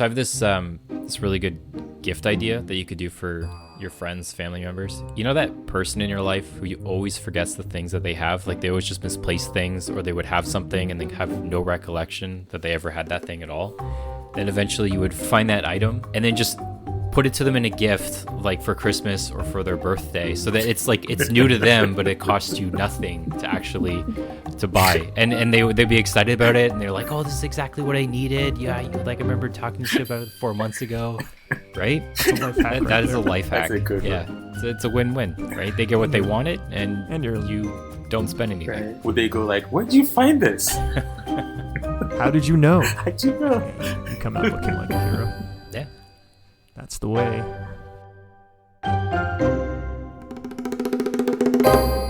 So I have this really good gift idea that you could do for your friends, family members. You know that person in your life who you always forgets the things that they have? Like they always just misplace things, or they would have something and they have no recollection that they ever had that thing at all. Then eventually you would find that item and then just put it to them in a gift, like for Christmas or for their birthday, so that it's like it's new to them, but it costs you nothing to buy. And they'd be excited about it, and they're like, "Oh, this is exactly what I needed." Yeah, I remember talking to you about it 4 months ago, right? That is a life hack. That's a good one. Yeah, it's a win-win, right? They get what they wanted, and you don't spend anything. Right. Would they go like, "Where'd you find this? How did you know? How'd you know?" You come out looking like a hero. Yeah. That's the way.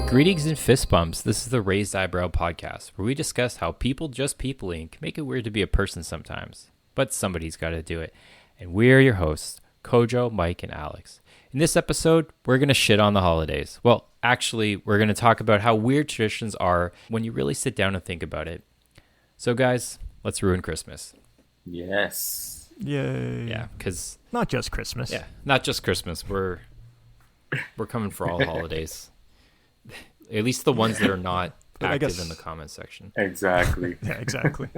Greetings and fist bumps. This is the Raised Eyebrow Podcast, where we discuss how people just peopling can make it weird to be a person sometimes, but somebody's got to do it. And we're your hosts, Kojo, Mike, and Alex. In this episode, we're going to shit on the holidays. Well, actually, we're going to talk about how weird traditions are when you really sit down and think about it. So guys, let's ruin Christmas. Yes. Yay. Yeah, because not just Christmas. Yeah, not just Christmas. We're coming for all holidays. At least the ones that are not active in the comment section. Exactly. Yeah, exactly.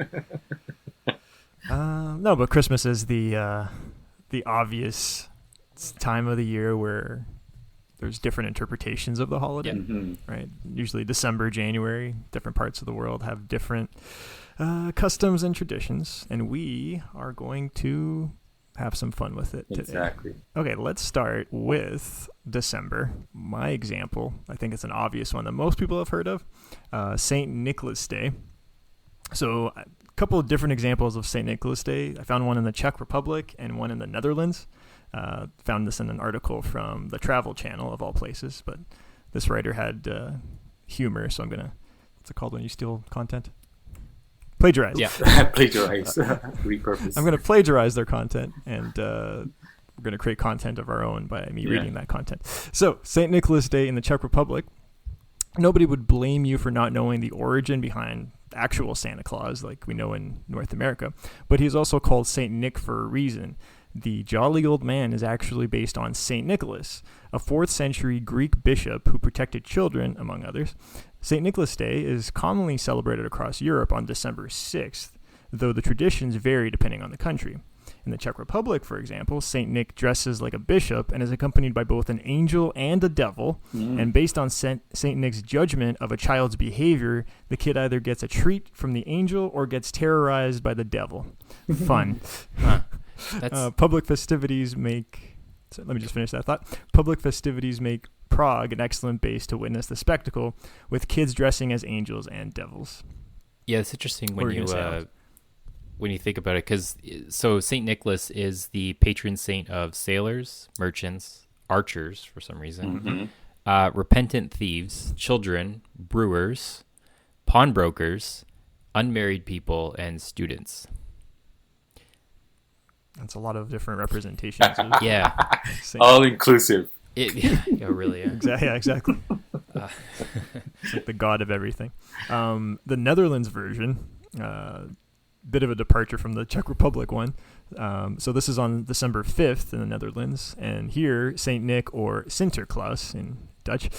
No, but Christmas is the obvious time of the year where there's different interpretations of the holiday, right? Usually December, January, different parts of the world have different customs and traditions, and we are going to have some fun with it today. Exactly. Okay, let's start with December. My example, I think it's an obvious one that most people have heard of, St. Nicholas Day. So a couple of different examples of St. Nicholas Day. I found one in the Czech Republic and one in the Netherlands. Found this in an article from the Travel Channel, of all places, but this writer had humor, so I'm going to, what's it called when you steal content? Plagiarize. Yeah. Plagiarize. Repurpose. I'm going to plagiarize their content, and we're going to create content of our own by me reading that content. So, St. Nicholas Day in the Czech Republic. Nobody would blame you for not knowing the origin behind actual Santa Claus, like we know in North America, but he's also called St. Nick for a reason. The jolly old man is actually based on St. Nicholas, a 4th century Greek bishop who protected children, among others. St. Nicholas Day is commonly celebrated across Europe on December 6th, though the traditions vary depending on the country. In the Czech Republic, for example, St. Nick dresses like a bishop and is accompanied by both an angel and a devil. And based on St. Nick's judgment of a child's behavior, the kid either gets a treat from the angel or gets terrorized by the devil. Fun. Public festivities make... So let me just finish that thought. Public festivities make Prague an excellent base to witness the spectacle, with kids dressing as angels and devils. Yeah, it's interesting when you think about it, because so St. Nicholas is the patron saint of sailors, merchants, archers for some reason, repentant thieves, children, brewers, pawnbrokers, unmarried people, and students. That's a lot of different representations. Yeah. All inclusive. Yeah, really. Yeah. Yeah, exactly. It's like the god of everything. The Netherlands version, bit of a departure from the Czech Republic one. So this is on December 5th in the Netherlands. And here, St. Nick, or Sinterklaas in Dutch,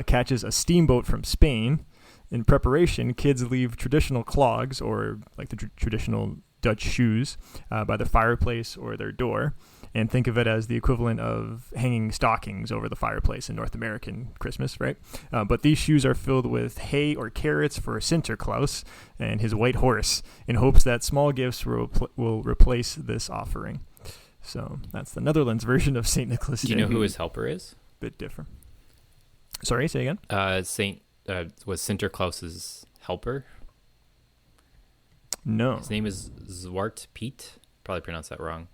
catches a steamboat from Spain. In preparation, kids leave traditional clogs, or like the traditional Dutch shoes, by the fireplace or their door, and think of it as the equivalent of hanging stockings over the fireplace in North American Christmas, right? But these shoes are filled with hay or carrots for Sinterklaas and his white horse, in hopes that small gifts will replace this offering. So that's the Netherlands version of St. Nicholas Day. Do you know who his helper is? Bit different. Sorry, say again? Was Sinterklaas's helper? No. His name is Zwart Piet. Probably pronounced that wrong.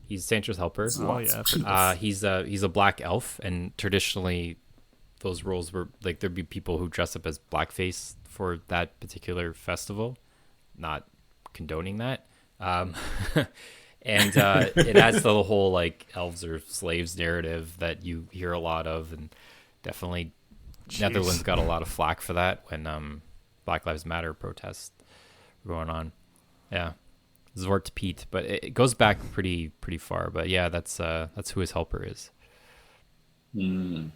He's Santa's helper. Oh yeah. He's a black elf, and traditionally, those roles were like there'd be people who dress up as blackface for that particular festival. Not condoning that. And it adds to the whole like elves are slaves narrative that you hear a lot of, and definitely Netherlands got a lot of flack for that when Black Lives Matter protests were going on. Yeah. Zwart Piet, but it goes back pretty far. But yeah, that's who his helper is. Mm.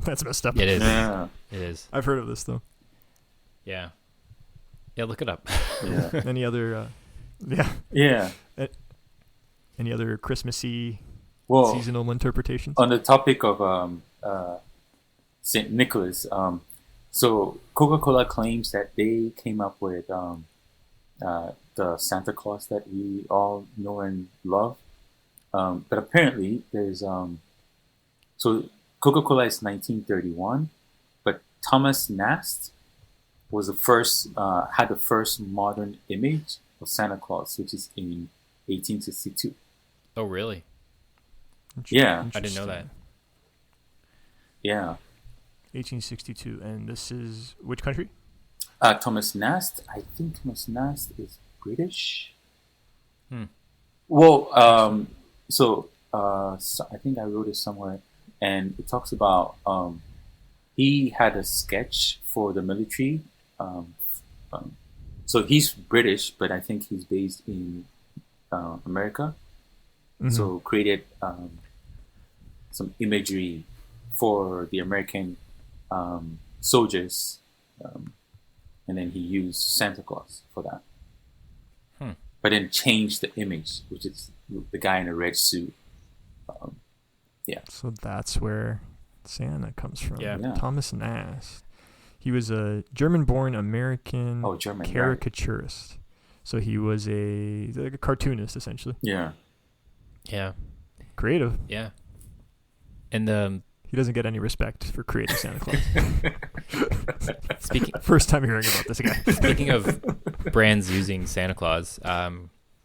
That's messed up. It is. Yeah. It is. I've heard of this though. Yeah. Yeah, look it up. Yeah. Any other? Yeah. Yeah. Any other Christmassy Well, seasonal interpretations? on the topic of Saint Nicholas, so Coca-Cola claims that they came up with the Santa Claus that we all know and love. But apparently, there's so Coca-Cola is 1931, but Thomas Nast was the first had the first modern image of Santa Claus, which is in 1862. Oh, really? Yeah. I didn't know that. Yeah. 1862, and this is which country? Thomas Nast. I think Thomas Nast is British. Hmm. Well, so I think I wrote it somewhere, and it talks about he had a sketch for the military. So he's British, but I think he's based in America. Mhm. So created some imagery for the American soldiers, and then he used Santa Claus for that. But then changed the image, which is the guy in a red suit. So that's where Santa comes from. Yeah. Yeah. Thomas Nast. He was a German-born American German, right. caricaturist. So he was like a cartoonist, essentially. Yeah. Yeah. Creative. Yeah. And He doesn't get any respect for creating Santa Claus. speaking First time hearing about this guy. speaking of brands using Santa Claus,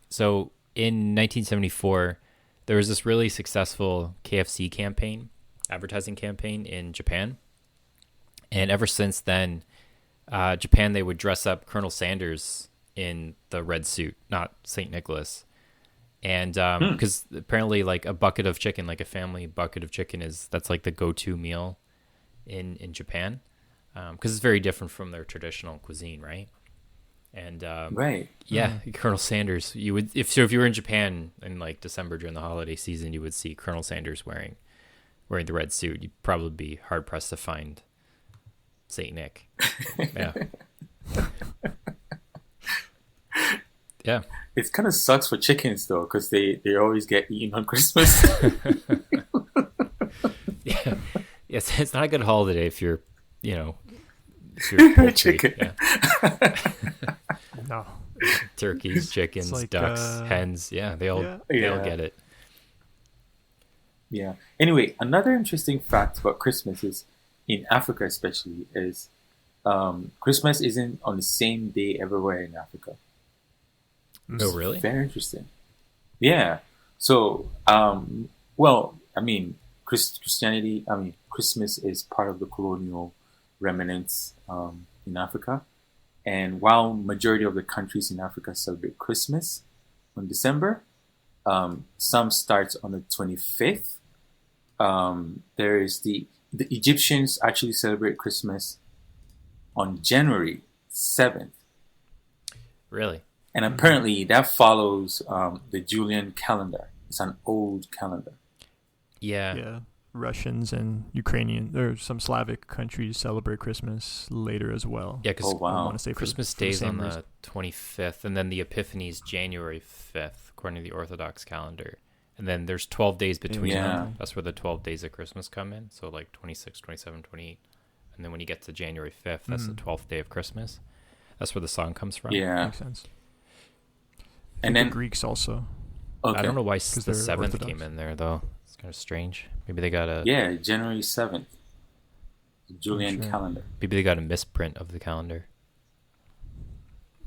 so in 1974, there was this really successful KFC advertising campaign in Japan. And ever since then, Japan, they would dress up Colonel Sanders in the red suit, not St. Nicholas. And because apparently like a bucket of chicken, like a family bucket of chicken that's like the go-to meal in Japan. Because it's very different from their traditional cuisine, right? And Right. yeah, Colonel Sanders. You would if you were in Japan in like December during the holiday season, you would see Colonel Sanders wearing the red suit. You'd probably be hard pressed to find Saint Nick. Yeah. Yeah. It kind of sucks for chickens though, because they always get eaten on Christmas. Yeah. Yes, it's not a good holiday if you're poultry. Chicken. Yeah. No. Turkeys, chickens, like, ducks, hens. Yeah, they all Yeah. get it. Yeah. Anyway, another interesting fact about Christmas is, in Africa especially, is Christmas isn't on the same day everywhere in Africa. Oh, really? Very interesting. Yeah. So, well, I mean, Christianity, Christmas is part of the colonial remnants in Africa. And while majority of the countries in Africa celebrate Christmas on December, some starts on the 25th. There is the Egyptians actually celebrate Christmas on January 7th. Really? And apparently that follows the Julian calendar. It's an old calendar. Yeah. Yeah. Russians and Ukrainian, or some Slavic countries celebrate Christmas later as well. Yeah, because Oh, wow. I want to say Christmas for the Day's same on reason. the 25th, and then the Epiphany is January 5th, according to the Orthodox calendar. And then there's 12 days between Yeah. them. That's where the 12 days of Christmas come in. So like 26, 27, 28. And then when you get to January 5th, that's the 12th day of Christmas. That's where the song comes from. Yeah. Makes sense. And The then, Greeks also. okay. I don't know why 'Cause the they're 7th Orthodox. came in there, though. It's kind of strange. Maybe they got a Yeah, January 7th. The Julian Sure. calendar. maybe they got a misprint of the calendar.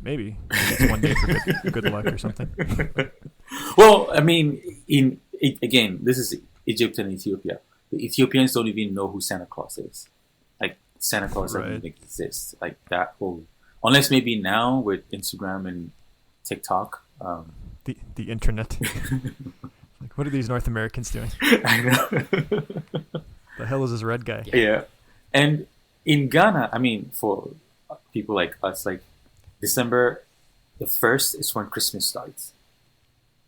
Maybe. It's one day for good luck or something. Well, I mean, again, this is Egypt and Ethiopia. The Ethiopians don't even know who Santa Claus is. Like, Santa Claus doesn't Right. even exist. Like, that whole... Unless maybe now with Instagram and TikTok. The internet. Like, what are these North Americans doing? I know. The hell is this red guy? Yeah. And in Ghana, I mean, for people like us, like, December the 1st is when Christmas starts.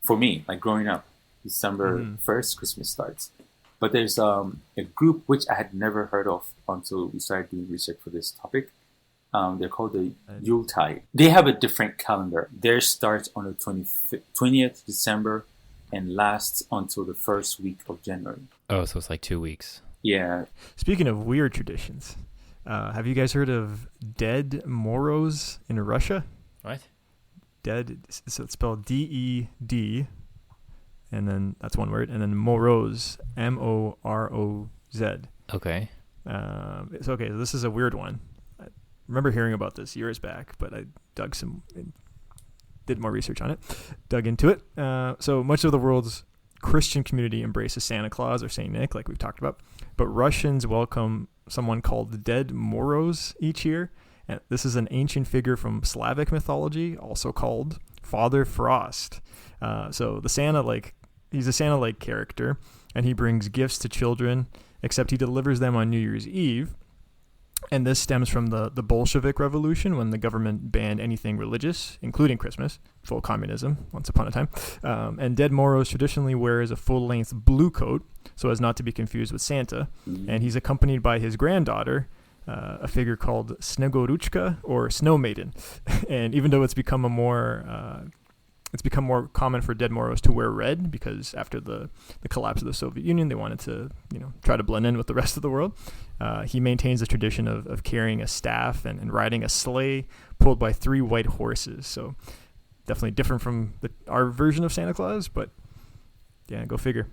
For me, like growing up, December 1st, Christmas starts. But there's a group which I had never heard of until we started doing research for this topic. They're called the Yuletide. They have a different calendar. Theirs starts on the 20th December and lasts until the first week of January. Oh, so it's like 2 weeks. Yeah. Speaking of weird traditions, have you guys heard of Dead Moros in Russia? What? Dead, so it's spelled D-E-D, and then that's one word, and then Moroz, M-O-R-O-Z. Okay. So this is a weird one. I remember hearing about this years back, but I did more research on it, dug into it. So much of the world's Christian community embraces Santa Claus or Saint Nick, like we've talked about, but Russians welcome someone called the Dead Moros each year. And this is an ancient figure from Slavic mythology, also called Father Frost. So the Santa, he's a Santa-like character, and he brings gifts to children, except he delivers them on New Year's Eve. And this stems from the Bolshevik Revolution, when the government banned anything religious, including Christmas, full communism, once upon a time. And Dead Moros traditionally wears a full-length blue coat, so as not to be confused with Santa. And he's accompanied by his granddaughter, a figure called Snegoruchka, or Snow Maiden. And even though it's become more common for Dead Moros to wear red, because after the collapse of the Soviet Union, they wanted to try to blend in with the rest of the world. He maintains the tradition of carrying a staff and riding a sleigh pulled by 3 white horses. So definitely different from our version of Santa Claus, but yeah, go figure.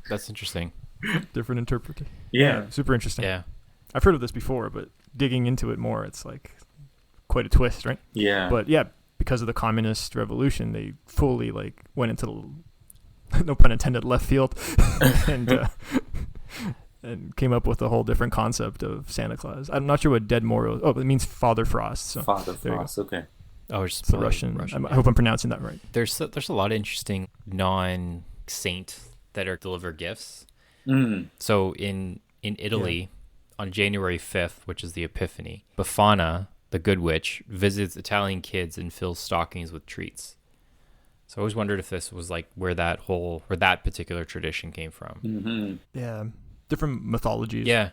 That's interesting. Different interpretation. Yeah. Super interesting. Yeah. I've heard of this before, but digging into it more, it's like quite a twist, right? Yeah. But yeah, because of the communist revolution, they fully went into no pun intended, left field, and came up with a whole different concept of Santa Claus. I'm not sure what Dead Moro. Oh, it means Father Frost. So Father Frost. Okay. Oh, it's the Russian. I hope I'm pronouncing that right. There's a lot of interesting non-saint that are deliver gifts. So in Italy, on January 5th, which is the Epiphany, Befana, the Good Witch, visits Italian kids and fills stockings with treats. So I always wondered if this was where that particular tradition came from. Mm-hmm. Yeah, different mythologies. Yeah,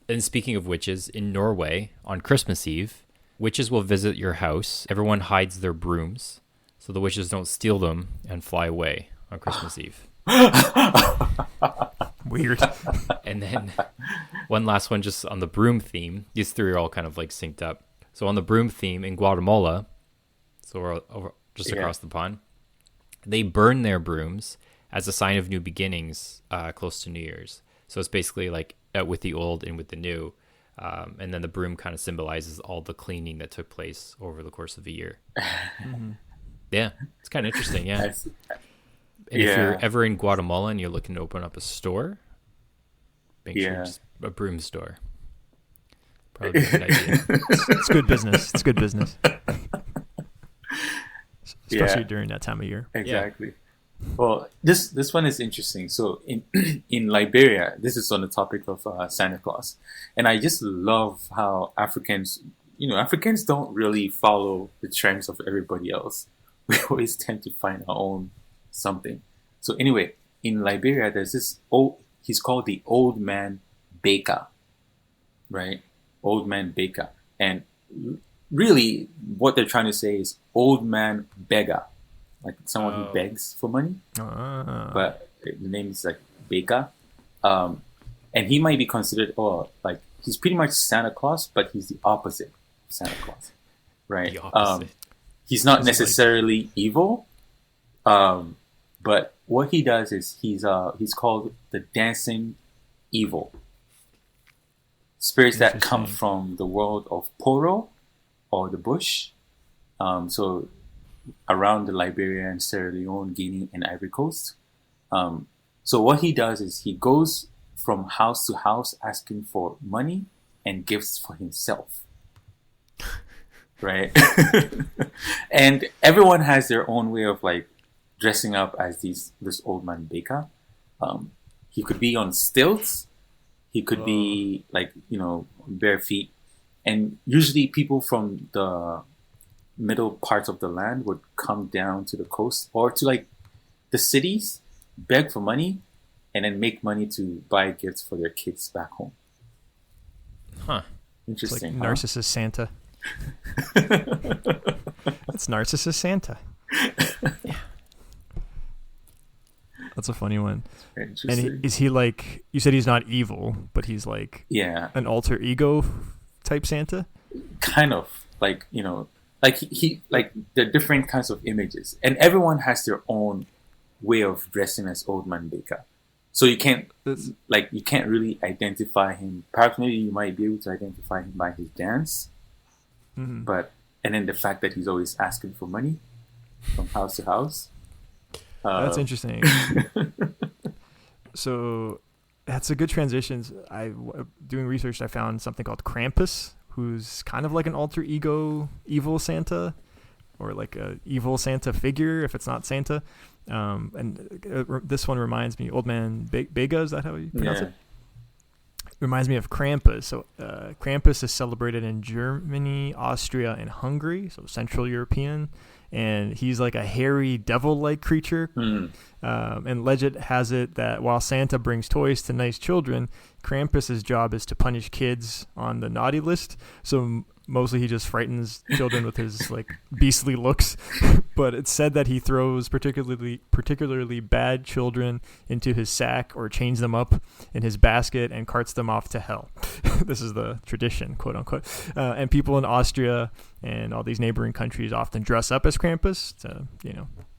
and speaking of witches, in Norway, on Christmas Eve, witches will visit your house. Everyone hides their brooms, so the witches don't steal them and fly away on Christmas Eve. Weird. And then one last one just on the broom theme. These 3 are all kind of synced up. So on the broom theme in Guatemala, so we're over just across the pond, they burn their brooms as a sign of new beginnings close to New Year's. So it's basically with the old and with the new. And then the broom kind of symbolizes all the cleaning that took place over the course of a year. Mm-hmm. Yeah, it's kind of interesting, yeah. And if you're ever in Guatemala and you're looking to open up a store, make sure it's a broom store. Probably a good idea. It's good business. It's good business. Especially during that time of year. Exactly. Yeah. Well, this one is interesting. So in Liberia, this is on the topic of Santa Claus. And I just love how Africans don't really follow the trends of everybody else. We always tend to find our own something. So anyway, in Liberia, there's this he's called the Old Man Baker, right? Old Man Baker. And really what they're trying to say is old man beggar, like someone who begs for money. But the name is Baker. And he might be considered, he's pretty much Santa Claus, but he's the opposite of Santa Claus, right? The opposite. He's not necessarily evil, but what he does is he's called the dancing evil. Spirits that come from the world of Poro or the bush. So around the Liberia and Sierra Leone, Guinea, and Ivory Coast. So what he does is he goes from house to house asking for money and gifts for himself. Right? And everyone has their own way of dressing up as this old man baker. He could be on stilts. He could be bare feet. And usually people from the middle parts of the land would come down to the coast or to like the cities, beg for money, and then make money to buy gifts for their kids back home. Huh. It's like Interesting. Huh? Narcissus Santa. It's Narcissus Santa. That's a funny one. And Interesting. is he like, you said he's not evil, but he's like Yeah, an alter ego type Santa? kind of like like he like the different kinds of images, and everyone has their own way of dressing as Old Man Baker. So you can't That's, you can't really identify him. Perhaps maybe you might be able to identify him by his dance, mhm. but and then the fact that he's always asking for money from house to house. That's interesting. So that's a good transition. Doing research, I found something called Krampus, who's kind of like an alter ego evil Santa, or like a evil Santa figure if it's not Santa. This one reminds me, Old Man Bega, is that how you pronounce it? Reminds me of Krampus. So Krampus is celebrated in Germany, Austria, and Hungary, so Central European. And he's like a hairy devil-like creature. And legend has it that while Santa brings toys to nice children, Krampus's job is to punish kids on the naughty list. So mostly he just frightens children with his like beastly looks. But it's said that he throws particularly bad children into his sack or chains them up in his basket and carts them off to hell. This is the tradition, quote unquote. And people in Austria and all these neighboring countries often dress up as Krampus to,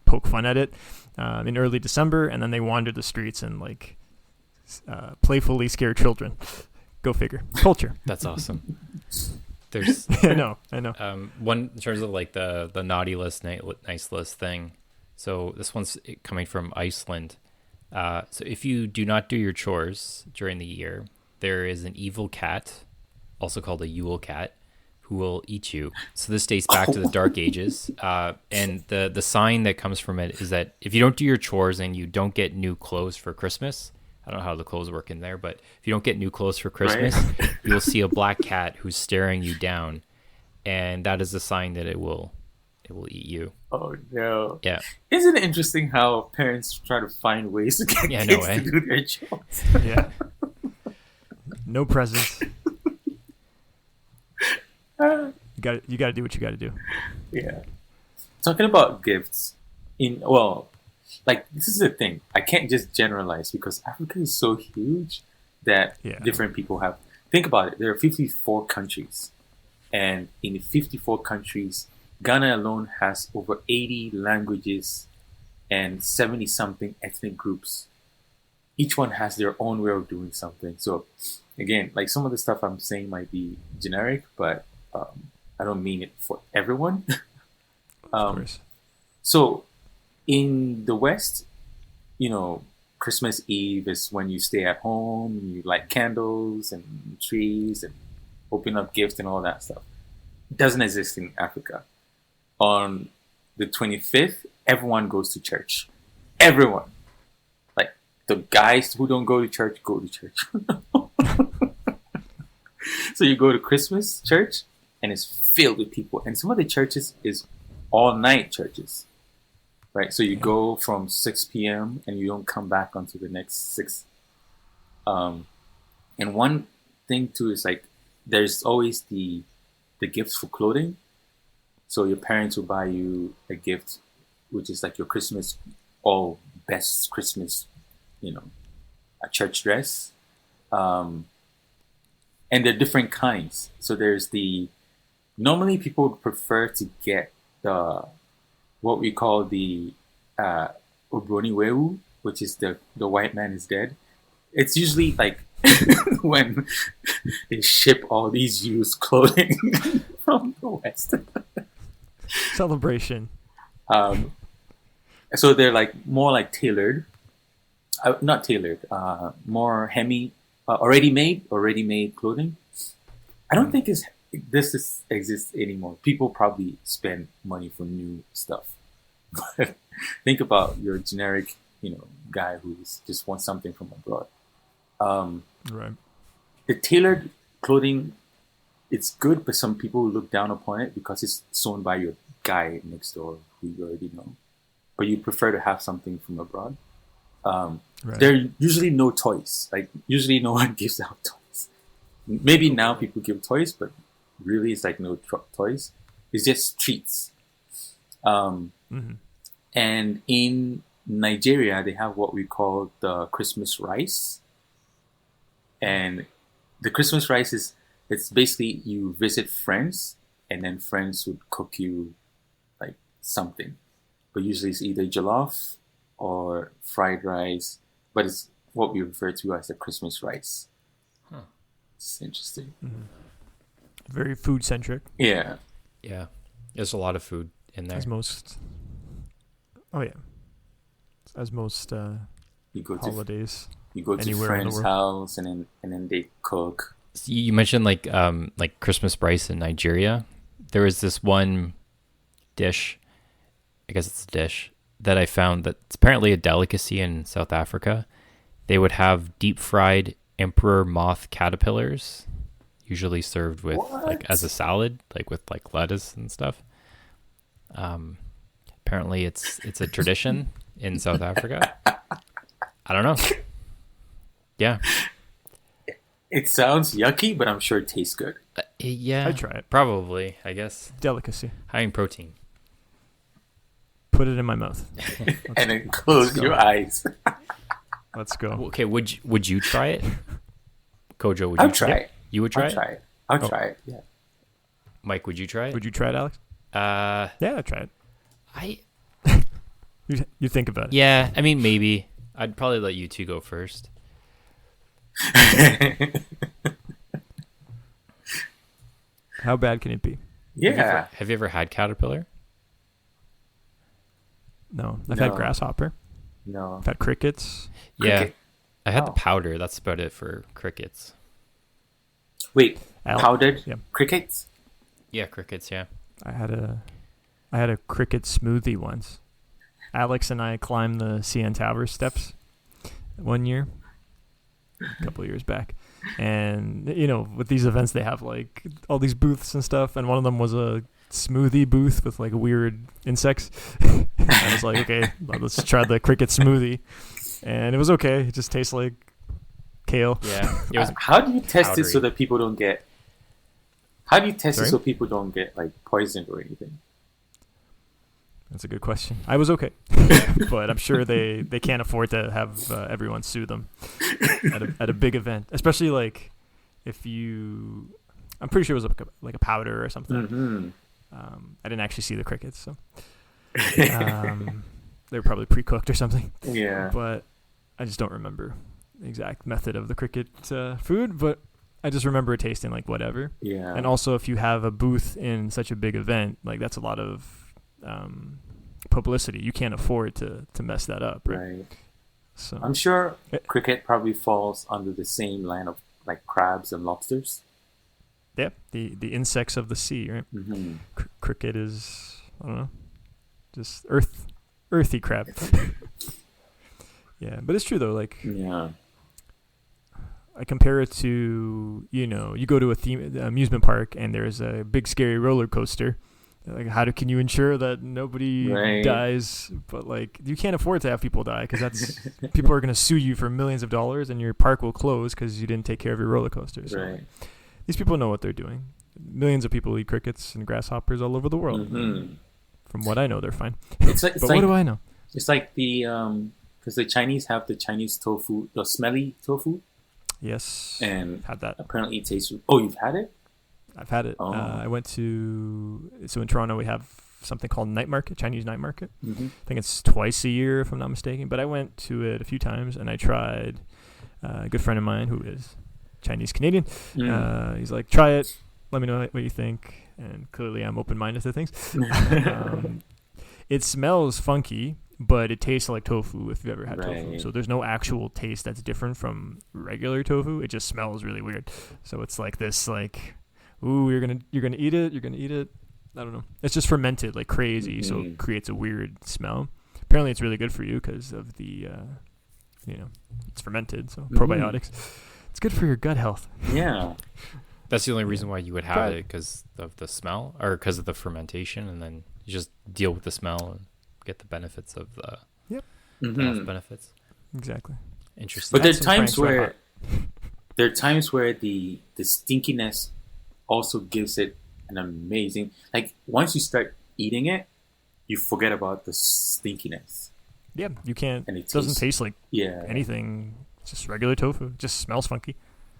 poke fun at it in early December, and then they wander the streets and like playfully scare children. Go figure. Culture. That's awesome. There's I know. one in terms of like the naughty list, nice list thing. So this one's coming from Iceland. So if you do not do your chores during the year, there is an evil cat, also called a Yule cat, who will eat you. So this dates back to the Dark Ages. And the sign that comes from it is that if you don't do your chores and you don't get new clothes for Christmas, I don't know how the clothes work in there, but if you don't get new clothes for Christmas, right, you'll see a black cat who's staring you down, and that is a sign that it will eat you. Oh no! Yeah, isn't it interesting how parents try to find ways to get kids to do their jobs? Yeah. No presents. You got to do what you got to do. Yeah. Talking about gifts, this is the thing. I can't just generalize because Africa is so huge that different people have. Think about it. There are 54 countries. And in the 54 countries, Ghana alone has over 80 languages and 70-something ethnic groups. Each one has their own way of doing something. So, again, like some of the stuff I'm saying might be generic, but I don't mean it for everyone. Of course. So, in the West, Christmas Eve is when you stay at home, you light candles and trees and open up gifts and all that stuff. It doesn't exist in Africa. On the 25th, everyone goes to church. Everyone. Like, the guys who don't go to church, go to church. So you go to Christmas church, and it's filled with people. And some of the churches is all-night churches. Right, so you go from 6 p.m. and you don't come back until the next 6. And one thing too is like there's always the gifts for clothing. So your parents will buy you a gift, which is like your Christmas, best Christmas, a church dress. And there are different kinds. So there's normally people would prefer to get what we call the Obroni Wewu, which is the white man is dead. It's usually like when they ship all these used clothing from the West. Celebration. So they're like more like tailored, not tailored, more already made clothing. I don't think this exists anymore. People probably spend money for new stuff. But think about your generic, guy who just wants something from abroad. Right. The tailored clothing it's good, but some people look down upon it because it's sewn by your guy next door who you already know. But you prefer to have something from abroad. Right. There are usually no toys. Like usually no one gives out toys. Maybe now people give toys, but really it's like no toys. It's just treats. Mm-hmm. And in Nigeria, they have what we call the Christmas rice. And the Christmas rice is, it's basically you visit friends and then friends would cook you like something. But usually it's either jollof or fried rice, but it's what we refer to as the Christmas rice. Huh. It's interesting. Mm-hmm. Very food centric. Yeah. Yeah. There's a lot of food in there. As most. Oh yeah. As most You go holidays. You go to anywhere in the friend's world. house and then they cook. So you mentioned like Christmas rice in Nigeria. There was this one dish, I guess it's a dish, that I found that's apparently a delicacy in South Africa. They would have deep fried emperor moth caterpillars, usually served with like as a salad, like with like lettuce and stuff. Apparently it's a tradition in South Africa. I don't know. Yeah. It sounds yucky, but I'm sure it tastes good. Yeah. I'd try it. Probably, I guess. Delicacy. High in protein. Put it in my mouth. And then close your eyes. Let's go. Okay, would you try it? Kojo, would you I'll try it. You would try I'll it? try it. I'll try it. Yeah. Mike, would you try it? Would you try it, Alex? Yeah, I'd try it. I You think about it. yeah, I mean maybe. I'd probably let you two go first. How bad can it be? Yeah. Have you ever had caterpillar? No. I've had No. grasshopper. No. I've had crickets. Yeah. Cricket. I had Oh. the powder. That's about it for crickets. Wait. Al- Powdered yeah. crickets? Yeah, crickets, yeah. I had a cricket smoothie once. Alex and I climbed the CN Tower steps one year, a couple of years back. And, you know, with these events, they have like all these booths and stuff. And one of them was a smoothie booth with like weird insects. I was like, okay, well, let's try the cricket smoothie. And it was okay. It just tastes like kale. Yeah. It was How do you test it so powdery. that people don't get? How do you test Sorry? it so people don't get like poisoned or anything? That's a good question. I was okay. But I'm sure they can't afford to have everyone sue them at a big event. Especially like if you... I'm pretty sure it was like a powder or something. Mm-hmm. I didn't actually see the crickets, so they were probably pre-cooked or something. Yeah. But I just don't remember the exact method of the cricket food. But I just remember it tasting like whatever. Yeah. And also, if you have a booth in such a big event, like that's a lot of publicity. You can't afford to mess that up, right? Right. So I'm sure cricket probably falls under the same line of like crabs and lobsters. yeah, the insects of the sea, right? Mm-hmm. Cricket is, I don't know, just earthy crab. Yeah, but it's true though. Like Yeah. I compare it to, you know, you go to a amusement park and there's a big scary roller coaster. Like, can you ensure that nobody Right. dies? But like, you can't afford to have people die because that's people are going to sue you for millions of dollars, and your park will close because you didn't take care of your roller coaster. So Right. these people know what they're doing. Millions of people eat crickets and grasshoppers all over the world. Mm-hmm. From what I know, they're fine. It's like But what do I know? It's like the because the Chinese have the Chinese tofu, the smelly tofu, Yes, and had that. apparently it tastes. Oh, you've had it? I've had it. Oh. I went so in Toronto we have something called night market, Chinese night market. Mm-hmm. I think it's twice a year if I'm not mistaken. But I went to it a few times and I tried. A good friend of mine who is Chinese Canadian. He's like, try it. Let me know what you think. And clearly I'm open-minded to things. It smells funky, but it tastes like tofu if you've ever had tofu. Right. So there's no actual taste that's different from regular tofu. It just smells really weird. So it's like this, like, ooh, you're gonna eat it. You're gonna eat it. I don't know. It's just fermented like crazy, so it creates a weird smell. Apparently, it's really good for you because of the, it's fermented, so probiotics. It's good for your gut health. Yeah. That's the only reason why you would have Try it, because of the smell or because of the fermentation, and then you just deal with the smell and get the benefits of the health benefits. Exactly. Interesting. But That's some Frank's Red Hot. there are times where the stinkiness also gives it an amazing, like once you start eating it, you forget about the stinkiness. Yeah, you can't. And It doesn't taste like Yeah. anything. It's just regular tofu. It just smells funky.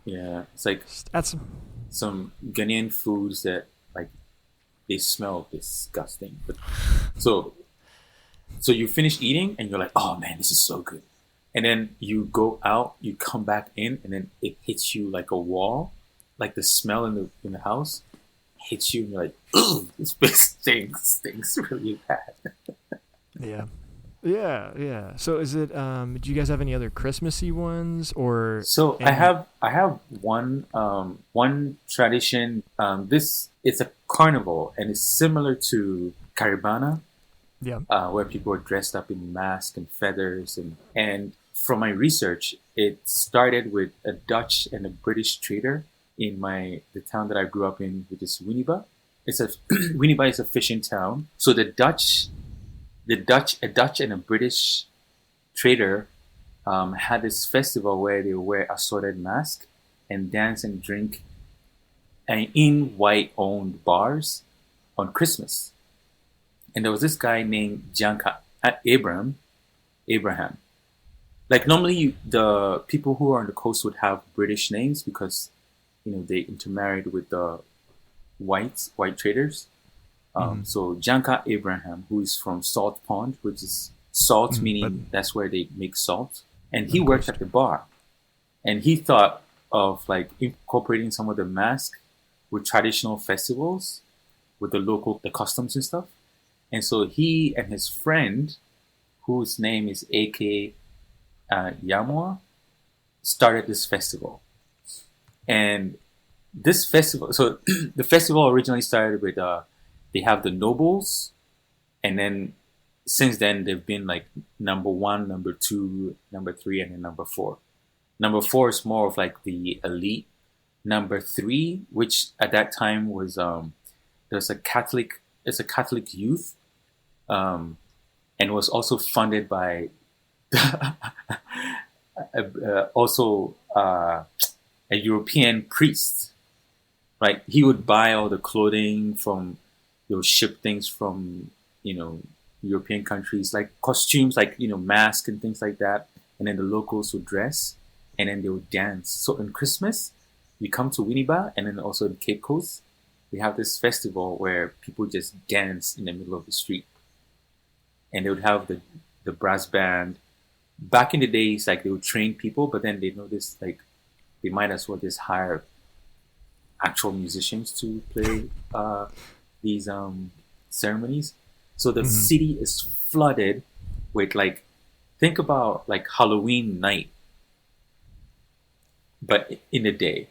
Yeah. It's like Just add some Ghanaian foods that like they smell disgusting. But so you finish eating and you're like, oh man, this is so good. And then you go out, you come back in, and then it hits you like a wall, like the smell in the house hits you, and you're like, ooh, this place stinks really bad. Yeah. Yeah. So is it? Do you guys have any other Christmassy ones or? So any- I have one tradition. This it's a carnival, and it's similar to Caribana, Yeah. where people are dressed up in masks and feathers, and from my research, it started with a Dutch and a British trader in the town that I grew up in, which is Winneba. Winneba is a fishing town. So a Dutch and a British trader had this festival where they wear assorted masks and dance and drink in white-owned bars on Christmas. And there was this guy named Abraham. Like normally, the people who are on the coast would have British names because they intermarried with the white traders. So Janka Abraham, who is from Salt Pond, which is salt meaning that's where they make salt, and he worked at the bar, and he thought of like incorporating some of the mask with traditional festivals, with the customs and stuff, and so he and his friend, whose name is A.K. Yamua, started this festival, and this festival. So the festival originally started with they have the nobles, and then since then they've been like number 1, number 2, number 3, and then number 4. Number 4 is more of like the elite. Number 3, which at that time was it's a Catholic youth, and was also funded by a European priest. Right, he would buy all the clothing from. They'll ship things from, European countries, like costumes, like, masks and things like that. And then the locals would dress and then they would dance. So on Christmas, you come to Winneba, and then also in Cape Coast, we have this festival where people just dance in the middle of the street. And they would have the brass band. Back in the days, like they would train people, but then they noticed like they might as well just hire actual musicians to play these ceremonies. So the city is flooded with like, think about like Halloween night, but in the day,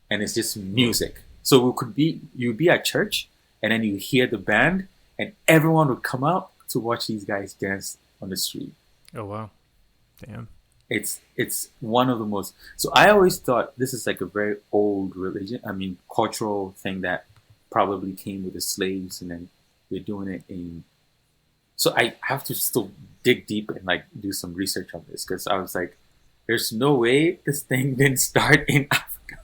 and it's just music. So you'd be at church, and then you hear the band, and everyone would come out to watch these guys dance on the street. Oh wow, Damn. It's one of the most. So I always thought this is like a very old religion. I mean, cultural thing that probably came with the slaves, and then they're doing it in. So I have to still dig deep and like do some research on this, because I was like, "There's no way this thing didn't start in Africa."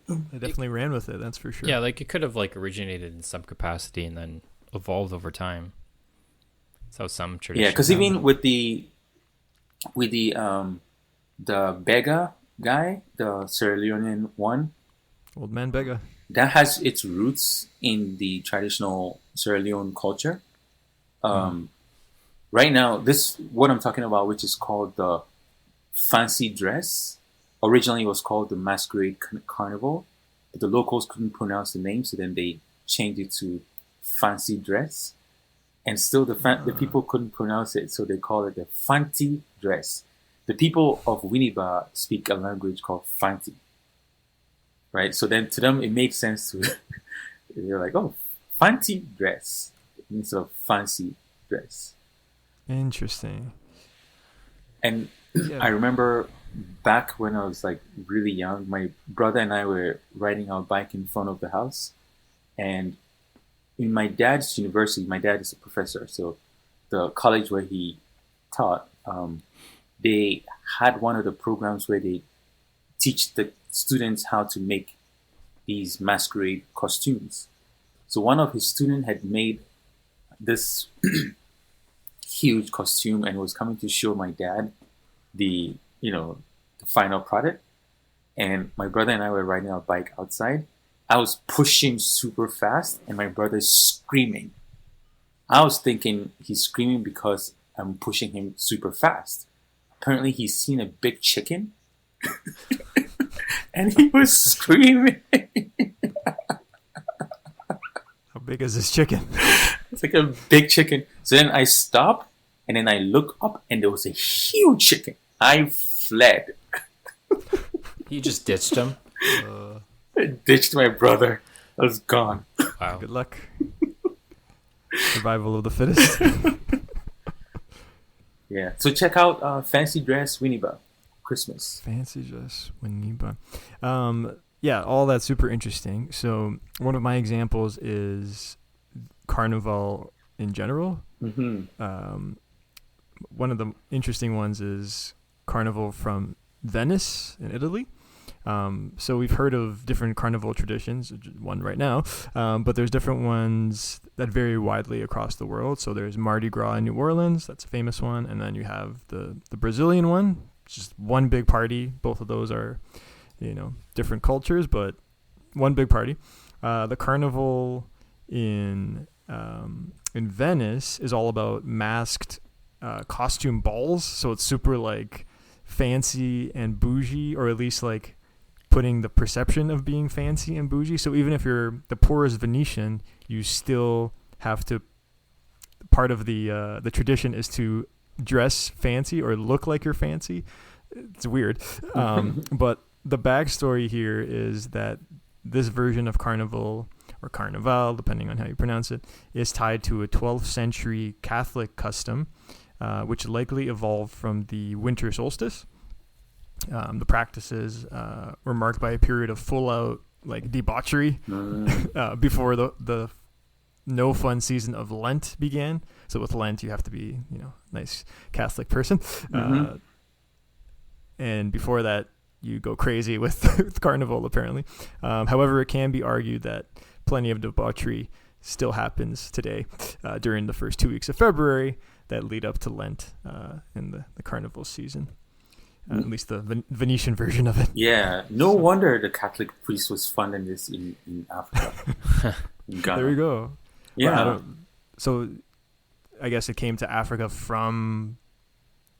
They definitely ran with it. That's for sure. yeah, like it could have like originated in some capacity and then evolved over time. That's how some traditions. Yeah, because even with the Bega guy, the Sierra Leonean one, Old Man Bega. that has its roots in the traditional Sierra Leone culture. Right now, what I'm talking about, which is called the fancy dress, originally was called the Masquerade Carnival, but the locals couldn't pronounce the name, so then they changed it to fancy dress. And still the people couldn't pronounce it, so they call it the Fanti dress. The people of Winneba speak a language called Fanti. Right? So then to them, it makes sense to, they're like, oh, Fanti dress instead of fancy dress. Interesting. And Yeah. I remember back when I was like really young, my brother and I were riding our bike in front of the house, and in my dad's university, my dad is a professor, so the college where he taught, they had one of the programs where they teach the students how to make these masquerade costumes. So one of his students had made this huge costume and was coming to show my dad the the final product. And my brother and I were riding our bike outside. I was pushing super fast, and my brother's screaming. I was thinking he's screaming because I'm pushing him super fast. Apparently, he's seen a big chicken, and he was screaming. How big is this chicken? It's like a big chicken. So then I stopped, and then I look up, and there was a huge chicken. I fled. You just ditched him. I ditched my brother. I was gone. Wow. Good luck. Survival of the fittest. Yeah. So check out Fancy Dress Winneba Christmas. Fancy dress Winneba. Yeah, all that's super interesting. So one of my examples is Carnival in general. Mm-hmm. One of the interesting ones is Carnival from Venice in Italy. So we've heard of different carnival traditions, one right now, but there's different ones that vary widely across the world. So there's Mardi Gras in New Orleans, that's a famous one, and then you have the Brazilian one, just one big party. Both of those are, different cultures, but one big party. The carnival in Venice is all about masked costume balls, so it's super like fancy and bougie, or at least like putting the perception of being fancy and bougie. So even if you're the poorest Venetian, you still have to, part of the tradition is to dress fancy or look like you're fancy. It's weird. But the backstory here is that this version of Carnival, or Carnival, depending on how you pronounce it, is tied to a 12th century Catholic custom, which likely evolved from the winter solstice. The practices were marked by a period of full-out like debauchery before the no fun season of Lent began. So with Lent, you have to be nice Catholic person, and before that, you go crazy with Carnival apparently. However, it can be argued that plenty of debauchery still happens today during the first 2 weeks of February that lead up to Lent in the Carnival season. At least the Venetian version of it. Yeah, no wonder the Catholic priest was funding this in Africa. In Ghana. There you go. Yeah. Well, so I guess it came to Africa from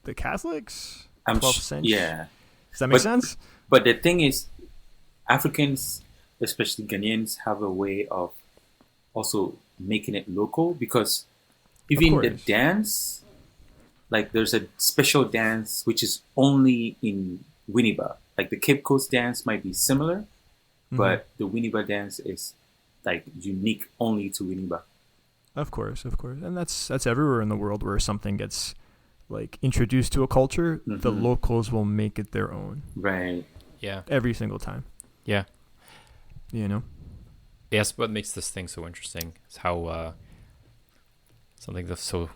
the Catholics? 12th century? Yeah. Does that make sense? But the thing is, Africans, especially Ghanaians, have a way of also making it local, because even the dance, like there's a special dance which is only in Winneba. Like the Cape Coast dance might be similar, but the Winneba dance is like unique only to Winneba. Of course, and that's everywhere in the world where something gets like introduced to a culture. The locals will make it their own. Right. Yeah. Every single time. Yeah. Yes, what makes this thing so interesting is how something that's so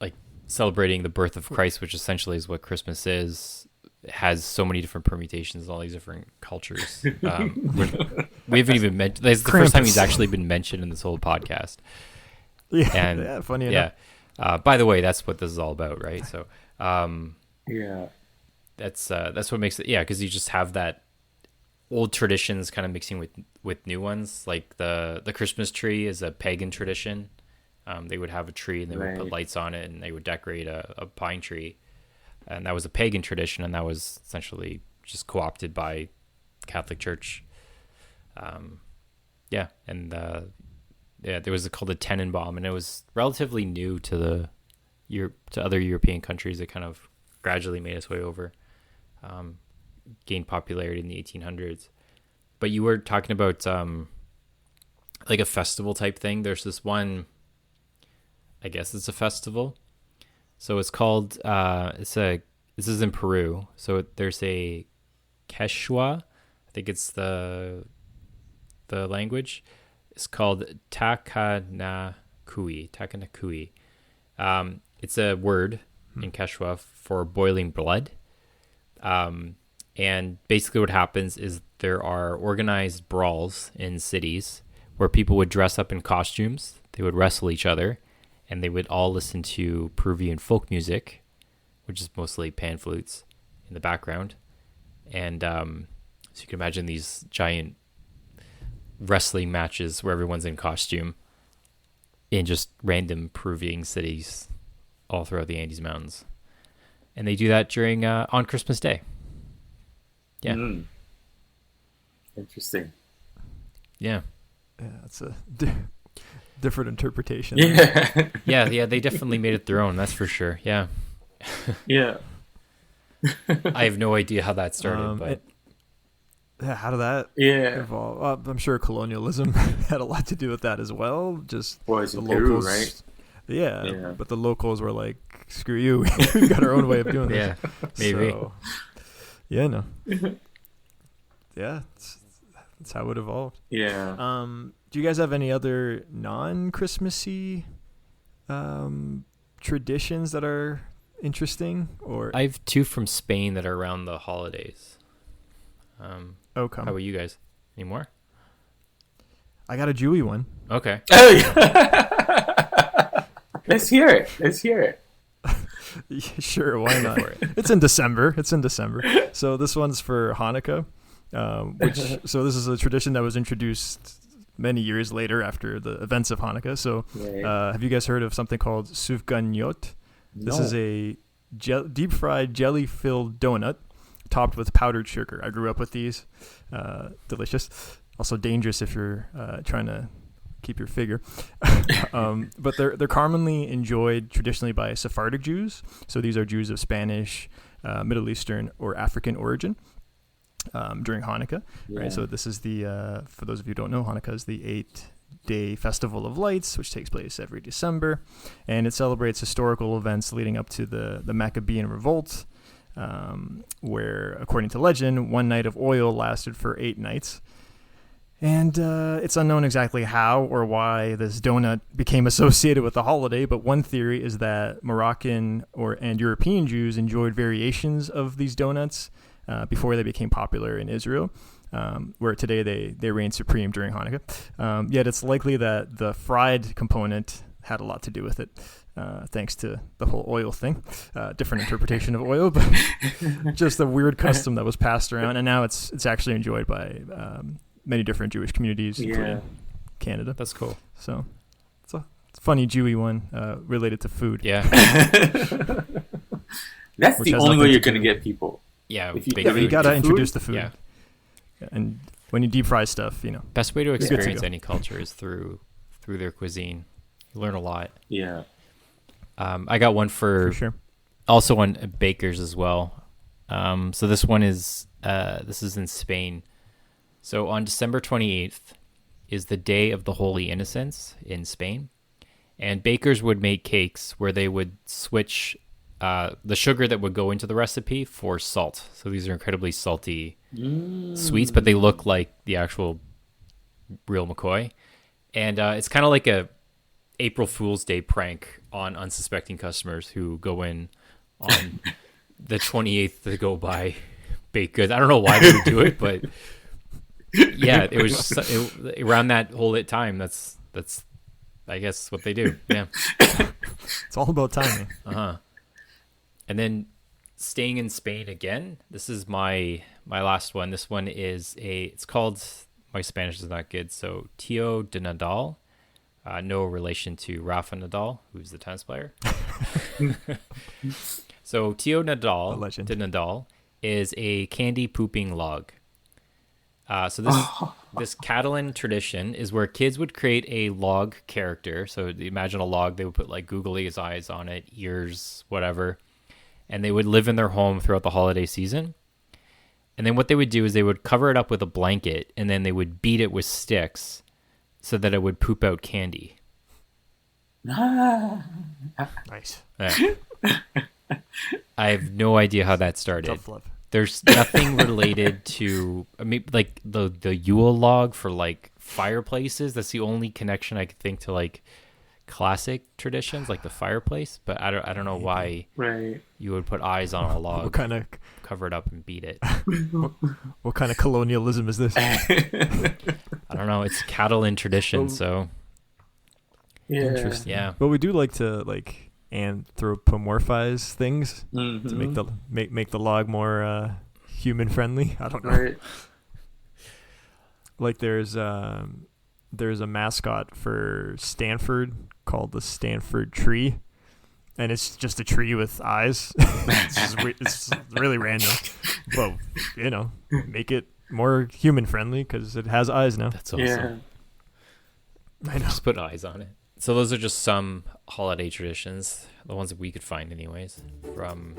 like celebrating the birth of Christ, which essentially is what Christmas is, has so many different permutations in all these different cultures. We haven't even mentioned. This is the first time he's actually been mentioned in this whole podcast. Yeah, and funny enough. Yeah. By the way, that's what this is all about, right? So, yeah, that's what makes it. Yeah, because you just have that old traditions kind of mixing with new ones. Like the Christmas tree is a pagan tradition. They would have a tree and they would put lights on it, and they would decorate a pine tree, and that was a pagan tradition, and that was essentially just co-opted by the Catholic Church. There was called a Tannenbaum, and it was relatively new to other European countries. It kind of gradually made its way over, gained popularity in the 1800s. But you were talking about like a festival type thing. There's this one, I guess it's a festival. So it's called it's a this is in Peru. So there's a Quechua, I think it's the language. It's called Takanakui. It's a word in Quechua for boiling blood. And basically what happens is there are organized brawls in cities where people would dress up in costumes. They would wrestle each other, and they would all listen to Peruvian folk music, which is mostly pan flutes in the background. And so you can imagine these giant wrestling matches where everyone's in costume in just random Peruvian cities all throughout the Andes Mountains. And they do that during on Christmas Day. Yeah. Interesting. Yeah. Yeah, it's a different interpretation. Yeah. yeah, they definitely made it their own, that's for sure. Yeah. Yeah. I have no idea how that started, but how did that evolve? I'm sure colonialism had a lot to do with that as well. Just it's the in locals, Peru, right? Yeah, but the locals were like, "Screw you, we got our own way of doing this." Yeah, maybe. So, yeah, no. Yeah, that's how it evolved. Yeah. Do you guys have any other non-Christmassy traditions that are interesting? Or I have two from Spain that are around the holidays. How about you guys? Any more? I got a Jewy one. Okay. Oh, yeah. Let's hear it. Yeah, sure, why not? It's in December. So this one's for Hanukkah, so this is a tradition that was introduced many years later after the events of Hanukkah. So have you guys heard of something called sufganiyot? This is a deep-fried jelly-filled donut topped with powdered sugar. I grew up with these. Delicious. Also dangerous if you're trying to keep your figure. But they're commonly enjoyed traditionally by Sephardic Jews. So these are Jews of Spanish, Middle Eastern, or African origin during Hanukkah. Yeah. Right. So this is the, for those of you who don't know, Hanukkah is the 8-day festival of lights, which takes place every December. And it celebrates historical events leading up to the Maccabean revolt, where, according to legend, one night of oil lasted for 8 nights. And it's unknown exactly how or why this donut became associated with the holiday, but one theory is that Moroccan and European Jews enjoyed variations of these donuts before they became popular in Israel, where today they reign supreme during Hanukkah. Yet it's likely that the fried component had a lot to do with it, thanks to the whole oil thing. Different interpretation of oil, but just a weird custom that was passed around, and now it's actually enjoyed by many different Jewish communities, including Canada. That's cool. So it's a funny Jewy one related to food. Yeah. That's the only way you're going to get people. Yeah. You got to introduce the food. Yeah. And when you deep fry stuff, Best way to experience any culture is through their cuisine. You learn a lot. Yeah. I got one for sure. Also on bakers as well. So this one is this is in Spain. So on December 28th is the Day of the Holy Innocents in Spain. And bakers would make cakes where they would switch the sugar that would go into the recipe for salt. So these are incredibly salty sweets, but they look like the actual real McCoy. And it's kind of like a April Fool's Day prank on unsuspecting customers who go in on the 28th to go buy baked goods. I don't know why they would do it, but yeah, it was around that whole time. That's I guess what they do. Yeah, it's all about timing. And then staying in Spain again. This is my last one. This one is it's called, my Spanish is not good, so Tio de Nadal. No relation to Rafa Nadal, who's the tennis player. So Tio de Nadal is a candy pooping log. So this Catalan tradition is where kids would create a log character. So imagine a log, they would put like googly eyes on it, ears, whatever. And they would live in their home throughout the holiday season. And then what they would do is they would cover it up with a blanket, and then they would beat it with sticks so that it would poop out candy. Nice. Yeah. I have no idea how that started. Tough love. There's nothing related to, I mean, like the Yule log for like fireplaces. That's the only connection I could think to like classic traditions, like the fireplace. But I don't know why Right. you would put eyes on a log, What kind of cover it up, and beat it. what kind of colonialism is this? I don't know. It's Catalan tradition, so Yeah. Interesting. yeah. But we do like to anthropomorphize things Mhm. to make the log more human friendly. I don't know. Right. Like there's a mascot for Stanford called the Stanford tree, and it's just a tree with eyes. It's really random, but make it more human friendly because it has eyes now. That's awesome. Yeah. I know. Just put eyes on it. So those are just some holiday traditions, the ones that we could find anyways, from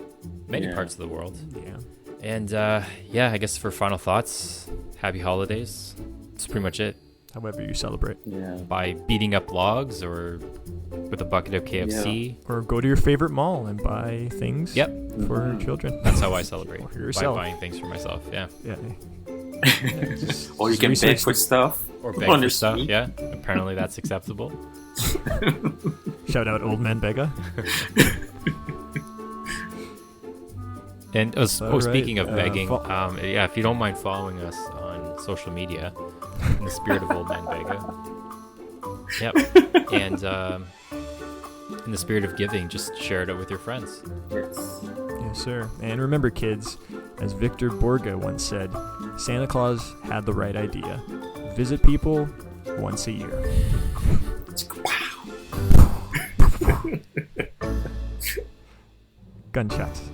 many Yeah. parts of the world. Yeah. And I guess for final thoughts, happy holidays. That's pretty much it. However you celebrate, Yeah. By beating up logs or with a bucket of KFC. or go to your favorite mall and buy things. Yep. For Mhm. children. That's how I celebrate. Or for By yourself. buying things for myself. Yeah. Yeah. Or you can research beg for stuff. Or beg on for the stuff. street. Yeah. Apparently that's acceptable. Shout out Old Man Bega. And All speaking right, of begging, fo- if you don't mind following us on social media, in the spirit of Old Man Vega. Yep. And in the spirit of giving, just share it with your friends. Yes. Yes, sir. And remember, kids, as Victor Borge once said, Santa Claus had the right idea. Visit people once a year. Gunshots.